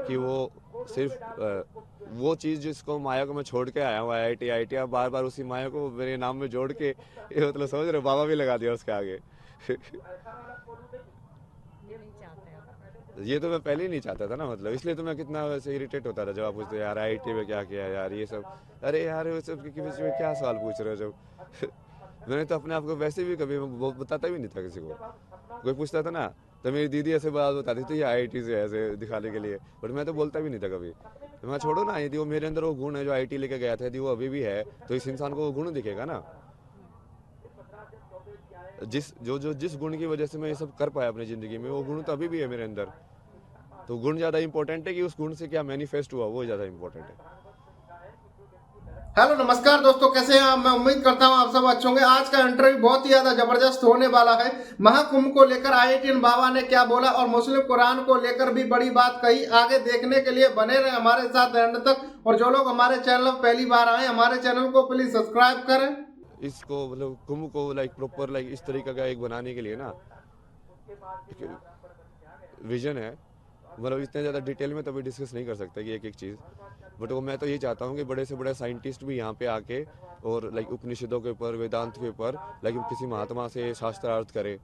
कि वो सिर्फ वो चीज़ जिसको माया को मैं छोड़ के आया हूँ आईआईटी आईटी, अब बार बार उसी माया को मेरे नाम में जोड़ के ये मतलब समझ रहे हो, बाबा भी लगा दिया उसके आगे। ये नहीं चाहते आप। ये तो मैं पहले ही नहीं चाहता था ना, मतलब इसलिए तो मैं कितना वैसे इरिटेट होता था जब आप पूछते यार आईआईटी में क्या किया यार ये सब। अरे यार वो सब के बीच में क्या सवाल पूछ रहे हो जब मैंने तो अपने आप को वैसे भी कभी वो बताता भी नहीं था किसी को। कोई पूछता था ना तो मेरी दीदी ऐसे बात बताती थी आईआईटी से ऐसे दिखाने के लिए, बट मैं तो बोलता भी नहीं था कभी। तो मैं छोड़ो ना, यदि वो मेरे अंदर वो गुण है जो आईआईटी लेके गया था, यदि वो अभी भी है तो इस इंसान को वो गुण दिखेगा ना। जिस गुण की वजह से मैं ये सब कर पाया अपनी ज़िंदगी में, वो गुण तो अभी भी है मेरे अंदर। तो गुण ज़्यादा इंपॉर्टेंट है कि उस गुण से क्या मैनिफेस्ट हुआ, वो ज़्यादा इंपॉर्टेंट है। हेलो नमस्कार दोस्तों, कैसे हैं आप। मैं उम्मीद करता हूं आप सब अच्छे होंगे। आज का इंटरव्यू बहुत ही ज्यादा जबरदस्त होने वाला है। महाकुंभ को लेकर आईआईटीएन बाबा ने क्या बोला और मुस्लिम कुरान को लेकर भी बड़ी बात कही। आगे देखने के लिए बने रहे हमारे साथ एंड तक। और जो लोग हमारे चैनल पर पहली बार आए, हमारे चैनल को प्लीज सब्सक्राइब करें। इसको मतलब कुंभ को लाइक प्रॉपर लाइक इस तरीके का एक बनाने के लिए ना विजन है। मतलब इतने ज़्यादा डिटेल में तभी डिस्कस नहीं कर सकते कि एक एक चीज़, बट वो मैं तो ये चाहता हूँ कि बड़े से बड़े साइंटिस्ट भी यहाँ पे आके और लाइक उपनिषदों के ऊपर, वेदांत के ऊपर लाइक किसी महात्मा से शास्त्रार्थ करें,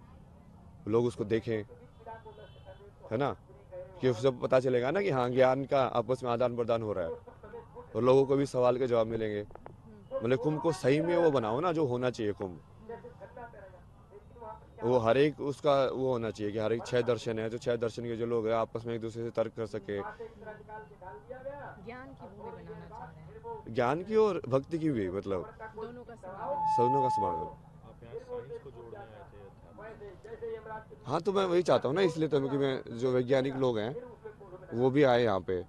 लोग उसको देखें, है ना। कि सब पता चलेगा ना कि हाँ ज्ञान का आपस में आदान प्रदान हो रहा है और लोगों को भी सवाल के जवाब मिलेंगे। मतलब कुंभ को सही में वो बनाओ ना जो होना चाहिए कुंभ, वो हर एक उसका वो होना चाहिए कि हर एक 6 दर्शन है, जो 6 दर्शन के जो लोग हैं आपस में एक दूसरे से तर्क कर सके। ज्ञान की भूमि बनाना चाह रहे हैं। ज्ञान की और भक्ति की भी, मतलब दोनों का समागम। सबनों का समागम। आप यहाँ साइंस को जोड़ने आए थे अध्यात्म हाँ तो मैं वही चाहता हूँ ना, इसलिए तो कि मैं जो वैज्ञानिक लोग हैं वो भी आए यहाँ पे,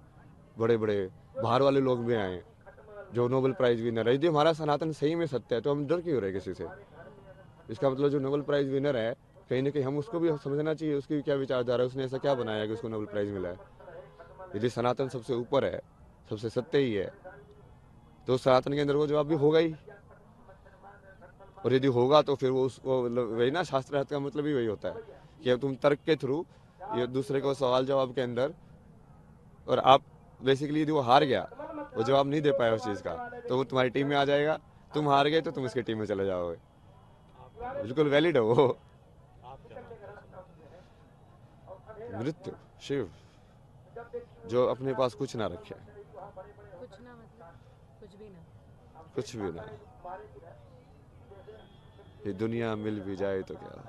बड़े बड़े बाहर वाले लोग भी आए जो नोबेल प्राइज विनर है। यदि हमारा सनातन सही में सत्य है तो हम डर क्यों हो रहे किसी से। इसका मतलब जो नोबेल प्राइज विनर है कहीं ना कहीं हम उसको भी समझना चाहिए, उसकी क्या विचारधारा है, उसने ऐसा क्या बनाया कि उसको नोबेल प्राइज मिला है। यदि सनातन सबसे ऊपर है, सबसे सत्य ही है, तो सनातन के अंदर वो जवाब भी होगा ही। और यदि होगा तो फिर वो उसको मतलब वही ना, शास्त्रार्थ का मतलब ही वही होता है कि अब तुम तर्क के थ्रू ये दूसरे को सवाल जवाब के अंदर, और आप बेसिकली यदि वो हार गया, वो जवाब नहीं दे पाया उस चीज़ का, तो वो तुम्हारी टीम में आ जाएगा। तुम हार गए तो तुम उसकी टीम में चले जाओगे। बिल्कुल वैलिड है वो। आप क्या मानते हैं? मृत्यु, शिव, जो अपने पास कुछ ना रखे, कुछ ना मतलब कुछ भी ना। कुछ भी ना, ये दुनिया मिल भी जाए तो क्या।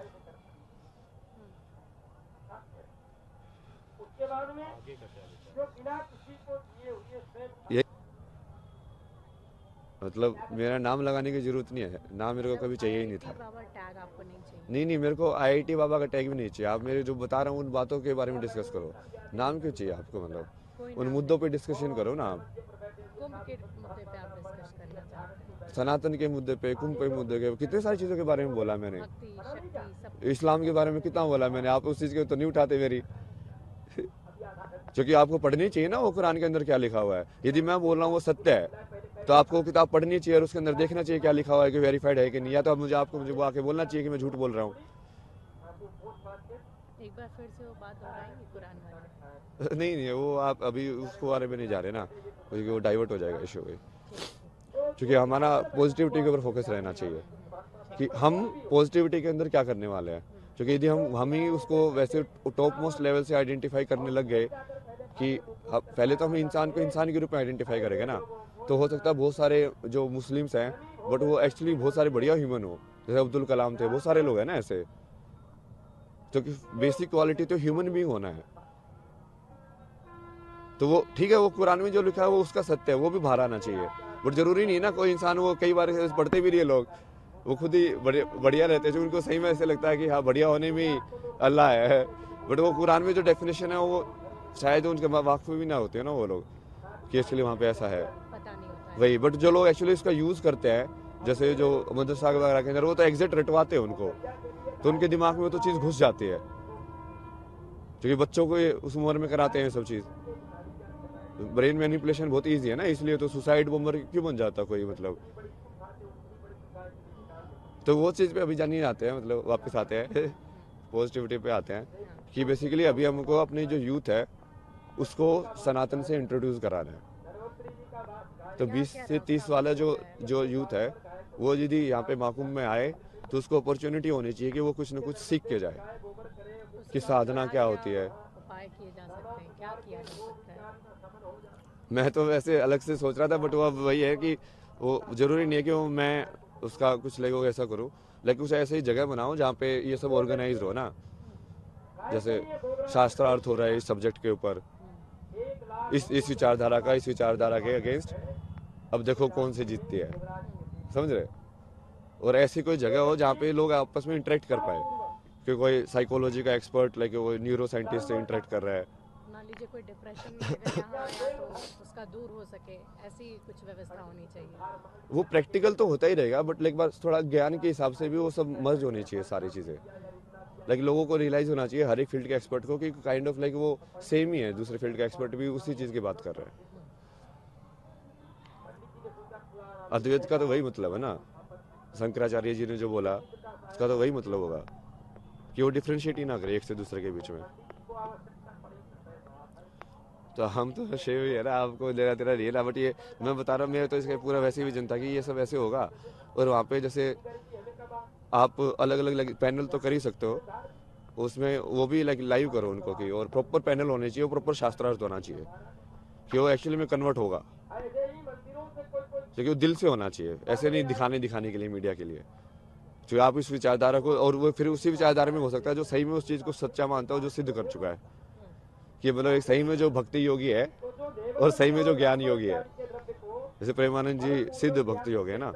आगे का क्या विचार है? ये मतलब मेरा नाम लगाने की जरूरत नहीं है, नाम मेरे को कभी चाहिए ही नहीं था। IIT बाबा टैग आपको नहीं चाहिए। नहीं नहीं, मेरे को आईआईटी बाबा का टैग भी नहीं चाहिए। आप मेरे जो बता रहा हूँ उन बातों के बारे में डिस्कस करो, नाम क्यों चाहिए आपको। मतलब कोई उन नाम मुद्दों नहीं। पे डिस्कशन करो ना आप। कुंभ के मुद्दे पे आप डिस्कस करना चाहते हैं। सनातन के मुद्दे पे, कुंभ के मुद्दे के, कितने सारी चीज़ों के बारे में बोला मैंने। भक्ति शक्ति सब। इस्लाम के बारे में कितना बोला मैंने, आप उस चीज़ के तो नहीं उठाते मेरी। क्योंकि आपको पढ़नी चाहिए ना वो कुरान के अंदर क्या लिखा हुआ है। यदि मैं बोल रहा हूँ वो सत्य है तो आपको किताब पढ़नी चाहिए और उसके अंदर देखना चाहिए क्या लिखा हुआ है, कि वेरीफाइड है कि नहीं। या तो मुझे वो आके बोलना चाहिए कि मैं झूठ बोल रहा हूँ। एक बार फिर से वो बात दोहराएंगे कुरान वाले। नहीं नहीं, वो आप अभी उसको बारे में नहीं जा रहे ना, क्योंकि वो डाइवर्ट हो जाएगा इशू। क्योंकि हमारा पॉजिटिविटी के ऊपर फोकस रहना चाहिए कि हम पॉजिटिविटी के अंदर क्या करने वाले हैं। क्योंकि यदि हम ही उसको वैसे टॉप मोस्ट लेवल से आइडेंटिफाई करने लग गए कि पहले तो हम इंसान को इंसान के रूप में आइडेंटिफाई करेंगे ना, तो हो सकता है बहुत सारे जो मुस्लिम्स हैं बट वो एक्चुअली बहुत सारे बढ़िया ह्यूमन हो, जैसे अब्दुल कलाम थे, बहुत सारे लोग हैं ना ऐसे। क्योंकि बेसिक क्वालिटी तो ह्यूमन बीइंग होना है। तो वो ठीक है, वो कुरान में जो लिखा है वो उसका सत्य है, वो भी बाहर आना चाहिए। बट जरूरी नहीं ना कोई इंसान, वो कई बार पढ़ते भी नहीं है लोग, वो खुद ही बढ़िया रहते हैं, जो उनको सही में ऐसे लगता है कि हाँ बढ़िया होने में ही अल्लाह है। बट वो कुरान में जो डेफिनेशन है वो शायद उनके वाकफ भी ना होते हैं ना वो लोग, कि एक्चुअली वहाँ पे ऐसा है पता नहीं होता है। वही। बट जो लोग एक्चुअली इसका यूज़ करते हैं, जैसे जो मदरसा वगैरह के अंदर, वो तो एग्जैक्ट रटवाते हैं उनको, तो उनके दिमाग में वो तो चीज़ घुस जाती है। क्योंकि बच्चों को उस उम्र में कराते हैं सब चीज़। ब्रेन मैनिपुलेशन बहुत ईजी है ना, इसलिए तो सुसाइड बॉम्बर क्यों बन जाता कोई, मतलब। तो वो चीज़ पे अभी जानिए आते हैं, मतलब वापस आते हैं पॉजिटिविटी पे आते हैं कि बेसिकली अभी हमको अपनी जो यूथ है उसको सनातन से इंट्रोड्यूस कराना है। तो 20 से 30 वाला जो यूथ है वो यदि यहाँ पे महाकुंभ में आए तो उसको अपॉर्चुनिटी होनी चाहिए कि वो कुछ ना कुछ सीख के जाए कि साधना क्या होती है। उपाय किए जा सकते हैं, क्या किया जा सकता है? मैं तो वैसे अलग से सोच रहा था, बट वो अब वही है कि वो जरूरी नहीं है कि वो मैं उसका कुछ लगो ऐसा करूँ, लेकिन कुछ ऐसी जगह बनाओ जहाँ पे ये सब ऑर्गेनाइज हो ना, जैसे शास्त्रार्थ हो रहा है इस सब्जेक्ट के ऊपर, इस विचारधारा के अगेंस्ट, अब देखो कौन सी जीतती है, समझ रहे। और ऐसी कोई जगह हो जहाँ पे लोग आपस में इंटरेक्ट कर पाए, कि कोई साइकोलॉजी का एक्सपर्ट लाइक कोई न्यूरो साइंटिस्ट से इंटरेक्ट कर रहा है। मान लीजिए कोई डिप्रेशन में अगर यहाँ आया तो उसका दूर हो सके, ऐसी कुछ व्यवस्था होनी चाहिए। वो प्रैक्टिकल तो होता ही रहेगा, बट लाइक बार थोड़ा ज्ञान के हिसाब से भी वो सब मर्ज होनी चाहिए सारी चीज़ें। लाइक लोगों को रियलाइज होना चाहिए हर एक फील्ड के एक्सपर्ट को कि काइंड ऑफ लाइक वो सेम ही है, दूसरे फील्ड का एक्सपर्ट भी उसी चीज़ की बात कर रहे हैं। अद्वैत का तो वही मतलब है ना, शंकराचार्य जी ने जो बोला उसका तो वही मतलब होगा कि वो डिफ्रेंशिएट ही ना करे एक से दूसरे के बीच में। तो हम तो शेव ही है ना, आपको लेना तेरा नहीं है ना, बट ये मैं बता रहा हूँ, मेरे तो इसका पूरा वैसे भी जनता कि ये सब ऐसे होगा। और वहाँ पे जैसे आप अलग अलग पैनल तो कर ही सकते हो, उसमें वो भी लाइव करो उनको कि, और प्रॉपर पैनल होने चाहिए, प्रॉपर शास्त्रार्थ होना चाहिए कि वो एक्चुअली में कन्वर्ट होगा, क्योंकि वो दिल से होना चाहिए, ऐसे नहीं दिखाने के लिए, मीडिया के लिए। जो आप इस विचारधारा को, और वो फिर उसी विचारधारा में हो सकता है जो सही में उस चीज़ को सच्चा मानता हो, जो सिद्ध कर चुका है कि मतलब एक सही में जो भक्ति योगी है और सही में जो ज्ञान योगी है। जैसे प्रेमानंद जी सिद्ध भक्ति योगी है ना,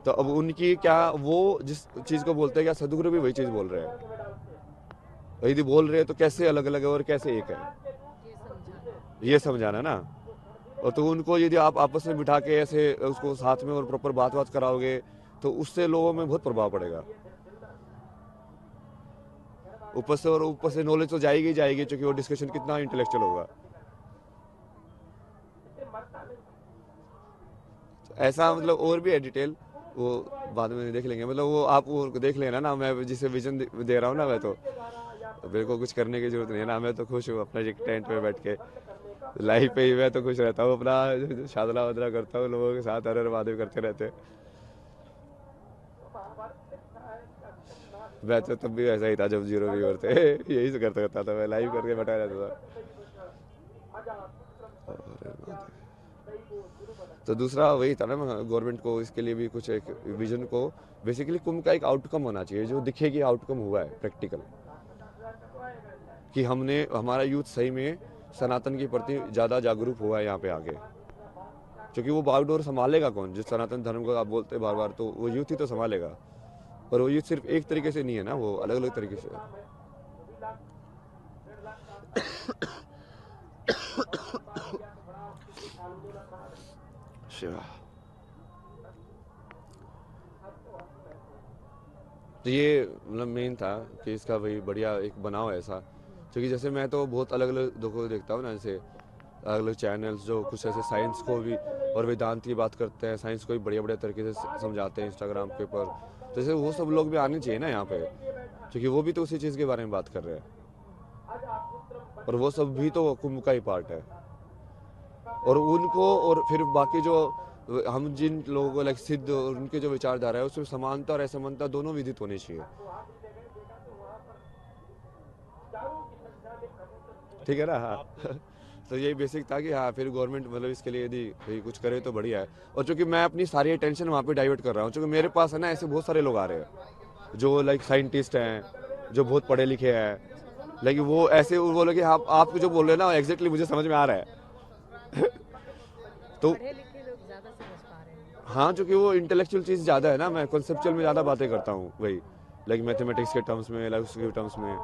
तो अब उनकी क्या, वो जिस चीज़ को बोलते हैं, क्या सदगुरु भी वही चीज़ बोल रहे हैं। यदि बोल रहे हैं तो कैसे अलग अलग है और कैसे एक है, ये समझाना ना। और तो उनको यदि आप आपस में बिठा के ऐसे उसको साथ में और प्रॉपर बात कराओगे तो उससे लोगों में बहुत प्रभाव पड़ेगा। ऊपर से नॉलेज तो जाएगी ही जाएगी, क्योंकि वो डिस्कशन कितना इंटेलेक्चुअल होगा। ऐसा मतलब और भी है डिटेल, वो बाद में देख लेंगे। मतलब वो आप वो देख लेना ना, मैं जिसे विजन दे रहा हूँ ना, मैं तो मेरे को कुछ करने की जरूरत नहीं है ना, मैं तो खुश हूँ अपना टेंट पे बैठ के लाइफ पे ही। मैं तो खुश रहता हूँ, अपना शादला वादला करता हूँ, लोगों के साथ हर महादेव करते रहते। मैं तो तब भी ऐसा ही था जब 0 व्यूअर थे, यही से करता था, मैं लाइव करके बैठा रहता था। तो दूसरा वही था ना, गवर्नमेंट को इसके लिए भी कुछ एक विजन को, बेसिकली कुंभ का एक आउटकम होना चाहिए जो दिखे कि आउटकम हुआ है प्रैक्टिकल, कि हमारा यूथ सही में सनातन के प्रति ज़्यादा जागरूक हुआ है यहाँ पे आके। क्योंकि वो बागडोर संभालेगा कौन, जिस सनातन धर्म को आप बोलते हैं बार बार, तो वो यूथ ही तो संभालेगा। और वो यूथ सिर्फ एक तरीके से नहीं है ना, वो अलग अलग तरीके से है। शिवा, तो ये मतलब मेन था कि इसका वही बढ़िया एक बनाओ ऐसा। क्योंकि जैसे मैं तो बहुत अलग अलग लोगों को देखता हूँ ना, जैसे अलग अलग चैनल्स जो कुछ ऐसे साइंस को भी और वेदांत की बात करते हैं, साइंस को भी बढ़िया बढ़िया तरीके से समझाते हैं इंस्टाग्राम के ऊपर। तो जैसे वो सब लोग भी आने चाहिए ना यहाँ पे, क्योंकि वो भी तो उसी चीज़ के बारे में बात कर रहे हैं, और वो सब भी तो कुंभ का ही पार्ट है। और उनको, और फिर बाकी जो हम जिन लोगों को लाइक सिद्ध और उनके जो विचारधारा है, उसमें समानता और असमानता दोनों विदित होनी चाहिए। ठीक है ना। हाँ तो यही बेसिक था कि हाँ, फिर गवर्नमेंट मतलब इसके लिए यदि कुछ करे तो बढ़िया है। और चूंकि मैं अपनी सारी अटेंशन वहाँ पे डाइवर्ट कर रहा हूँ, क्योंकि मेरे पास है ना ऐसे बहुत सारे लोग आ रहे हैं जो लाइक साइंटिस्ट हैं, जो बहुत पढ़े लिखे हैं, लेकिन वो ऐसे वो बोले कि आप जो बोल रहे हैं ना एग्जैक्टली मुझे समझ में आ रहा है। तो पढ़े लिखे लोग ज़्यादा समझ पा रहे हैं। हाँ, क्योंकि वो इंटेलेक्चुअल चीज़ ज़्यादा है ना, मैं कॉन्सेप्चुअल में ज़्यादा बातें करता हूँ, वही लाइक मैथमेटिक्स के टर्म्स में, लाइक उसके टर्म्स में।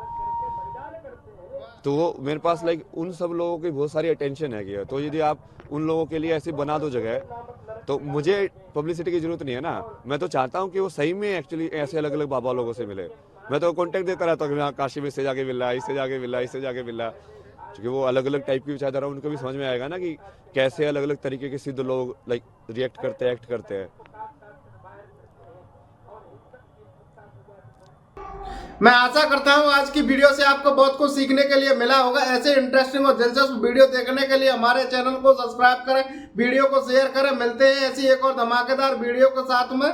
तो वो मेरे पास लाइक उन सब लोगों की बहुत सारी अटेंशन है कि, तो यदि आप उन लोगों के लिए ऐसी बना दो जगह, तो मुझे पब्लिसिटी की जरूरत नहीं है ना। मैं तो चाहता हूँ कि वो सही में एक्चुअली ऐसे अलग अलग बाबा लोगों से मिले। मैं तो कॉन्टेक्ट देता रहता हूँ कि मैं काशी में इससे जाके मिला, इससे जाके मिला, इससे जाके मिला, क्योंकि वो अलग अलग टाइप की विचारधारा उनको भी समझ में आएगा ना कि कैसे अलग अलग तरीके के सिद्ध लोग लाइक रिएक्ट करते हैं, एक्ट करते हैं। मैं आशा करता हूँ आज की वीडियो से आपको बहुत कुछ सीखने के लिए मिला होगा। ऐसे इंटरेस्टिंग और दिलचस्प वीडियो देखने के लिए हमारे चैनल को सब्सक्राइब करें, वीडियो को शेयर करें। मिलते हैं ऐसी एक और धमाकेदार वीडियो के साथ में।